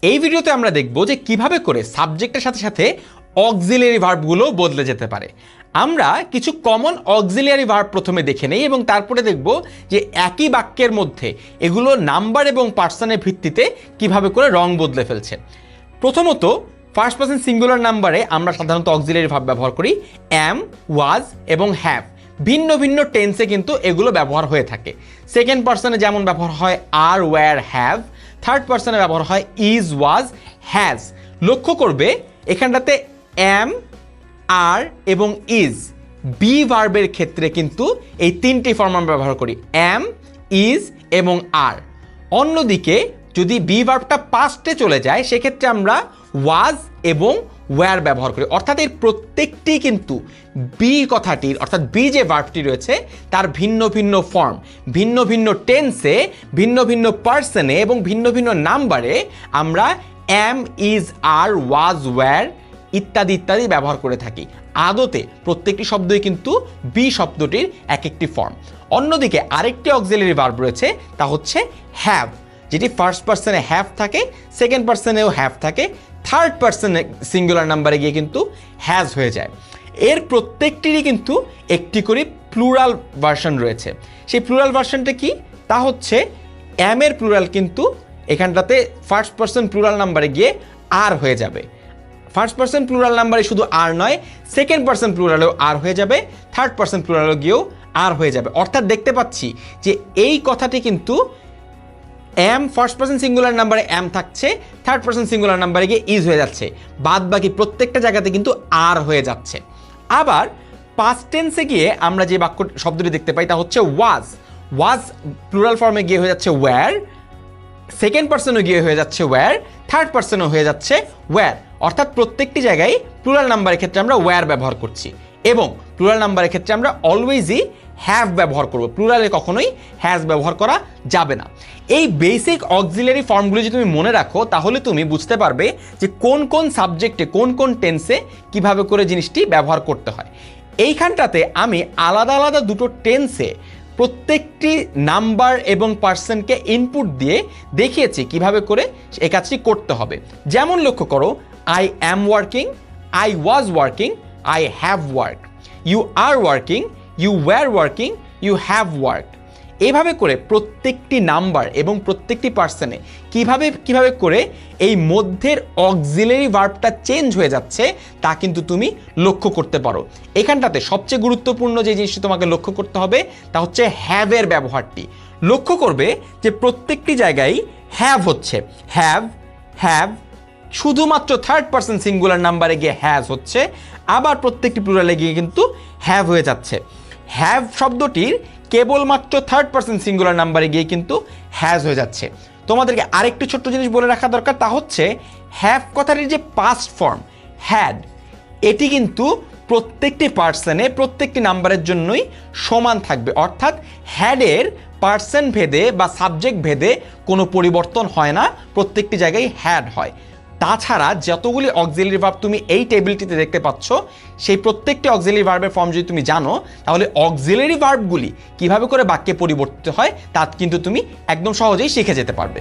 এই ভিডিওতে আমরা দেখব যে কিভাবে করে সাবজেক্টের সাথে সাথে অক্সিলিয়ারি ভার্বগুলো বদলে যেতে পারে। আমরা কিছু কমন অক্সিলিয়ারি ভার্ব প্রথমে দেখে নেই এবং তারপরে দেখব যে একই বাক্যের মধ্যে এগুলো নাম্বার এবং পার্সনের ভিত্তিতে কিভাবে করে রং বদলে ফেলছে। প্রথমত ফার্স্ট পারসন সিঙ্গুলার নাম্বারে আমরা সাধারণত অক্সিলিয়ারি ভার্ব ব্যবহার করি অ্যাম, ওয়াজ এবং হ্যাভ। ভিন্ন ভিন্ন টেন্সে কিন্তু এগুলো ব্যবহার হয়ে থাকে। সেকেন্ড পারসনে যেমন ব্যবহার হয় আর, ওয়্যার, হ্যাভ। থার্ড পারসনে ব্যবহার হয় ইজ, ওয়াজ, হ্যাজ। লক্ষ্য করবে এখানটাতে অ্যাম, আর এবং ইজ বি ভার্বের ক্ষেত্রে কিন্তু এই তিনটি ফর্ম আমরা ব্যবহার করি, অ্যাম, ইজ এবং আর। অন্যদিকে যদি বি ভার্বটা পাস্টে চলে যায় সেক্ষেত্রে আমরা ওয়াজ এবং ওয়্যার ব্যবহার করি। অর্থাৎ এর প্রত্যেকটি কিন্তু বি কথাটির অর্থাৎ বি যে ভার্বটি রয়েছে তার ভিন্ন ভিন্ন ফর্ম, ভিন্ন ভিন্ন টেন্সে, ভিন্ন ভিন্ন পার্সনে এবং ভিন্ন ভিন্ন নাম্বারে আমরা অ্যাম, ইজ, আর, ওয়াজ, ওয়্যার ইত্যাদি ইত্যাদি ব্যবহার করে থাকি। আদতে প্রত্যেকটি শব্দই কিন্তু বি শব্দটির এক একটি ফর্ম। অন্যদিকে আরেকটি অক্সিলিয়ারি ভার্ব রয়েছে, তা হচ্ছে হ্যাভ, যেটি ফার্স্ট পারসনে হ্যাভ থাকে, সেকেন্ড পারসনেও হ্যাভ থাকে, থার্ড পারসনে সিঙ্গুলার নাম্বারে গিয়ে কিন্তু হ্যাজ হয়ে যায়। এর প্রত্যেকটিরই কিন্তু একটি করে প্লুরাল ভার্সন রয়েছে। সেই প্লুরাল ভার্সনটা কি? তা হচ্ছে অ্যামের প্লুরাল কিন্তু এখানটাতে ফার্স্ট পারসন প্লুরাল নাম্বারে গিয়ে আর হয়ে যাবে। ফার্স্ট পারসন প্লুরাল নাম্বারে শুধু আর নয়, সেকেন্ড পারসন প্লুরালেও আর হয়ে যাবে, থার্ড পারসন প্লুরালেও গিয়েও আর হয়ে যাবে। অর্থাৎ দেখতে পাচ্ছি যে এই কথাটি কিন্তু অ্যাম ফার্স্ট পারসন সিঙ্গুলার নাম্বারে অ্যাম থাকছে, থার্ড পারসন সিঙ্গুলার নাম্বারে গিয়ে ইজ হয়ে যাচ্ছে, বাদ বাকি প্রত্যেকটা জায়গাতে কিন্তু আর হয়ে যাচ্ছে। আবার পাস্ট টেন্সে গিয়ে আমরা যে বাক্য শব্দটি দেখতে পাই তা হচ্ছে ওয়াজ। ওয়াজ প্লুরাল ফর্মে গিয়ে হয়ে যাচ্ছে ওয়্যার, সেকেন্ড পারসনও গিয়ে হয়ে যাচ্ছে ওয়্যার, থার্ড পারসনও হয়ে যাচ্ছে ওয়্যার। অর্থাৎ প্রত্যেকটি জায়গায় প্লুরাল নাম্বারের ক্ষেত্রে আমরা ওয়্যার ব্যবহার করছি এবং প্লুরাল নাম্বারের ক্ষেত্রে আমরা অলওয়েজই হ্যাভ ব্যবহার করব, প্লুরালে কখনোই হ্যাজ ব্যবহার করা যাবে না। এই বেসিক অক্সিলিয়ারি ফর্মগুলো যদি তুমি মনে রাখো তাহলে তুমি বুঝতে পারবে যে কোন কোন সাবজেক্টে কোন কোন টেন্সে কিভাবে করে জিনিসটি ব্যবহার করতে হয়। এইখানটাতে আমি আলাদা আলাদা দুটো টেন্সে প্রত্যেকটি নাম্বার এবং পার্সনকে ইনপুট দিয়ে দেখিয়েছি কিভাবে করে এই কাজটি করতে হবে। যেমন লক্ষ্য করো, I am working, I was working, I have work, you are working, you were working, you have work. এইভাবে করে প্রত্যেকটি নাম্বার এবং প্রত্যেকটি পার্সনে কিভাবে করে এই মধ্যের অক্সিলিয়ারি ভার্বটা চেঞ্জ হয়ে যাচ্ছে তা কিন্তু তুমি লক্ষ্য করতে পারো। এখানটাতে সবচেয়ে গুরুত্বপূর্ণ যে জিনিসটি তোমাকে লক্ষ্য করতে হবে তা হচ্ছে হ্যাভের ব্যবহারটি। লক্ষ্য করবে যে প্রত্যেকটি জায়গায় হ্যাভ হচ্ছে, হ্যাভ, হ্যাভ, শুধুমাত্র থার্ড পারসন সিঙ্গুলার নাম্বারে গিয়ে হ্যাজ হচ্ছে, আবার প্রত্যেকটি প্লুরালে গিয়ে কিন্তু হ্যাভ হয়ে যাচ্ছে। হ্যাভ শব্দটির কেবলমাত্র থার্ড পারসন সিঙ্গুলার নাম্বারে গিয়ে কিন্তু হ্যাজ হয়ে যাচ্ছে। তোমাদেরকে আরেকটু ছোট্ট জিনিস বলে রাখা দরকার, তা হচ্ছে হ্যাভ কথাটির যে পাস্ট ফর্ম হ্যাড, এটি কিন্তু প্রত্যেকটি পার্সনে প্রত্যেকটি নাম্বারের জন্যই সমান থাকবে। অর্থাৎ হ্যাডের পার্সন ভেদে বা সাবজেক্ট ভেদে কোনো পরিবর্তন হয় না, প্রত্যেকটি জায়গায় হ্যাড হয়। তাছাড়া যতগুলি অক্সিলিয়ারি ভার্ব তুমি এই টেবিলটিতে দেখতে পাচ্ছ সেই প্রত্যেকটি অক্সিলিয়ারি ভার্বের ফর্ম যদি তুমি জানো তাহলে অক্সিলিয়ারি ভার্বগুলি কিভাবে করে বাক্যে পরিবর্তিত হয় তা কিন্তু তুমি একদম সহজেই শিখে যেতে পারবে।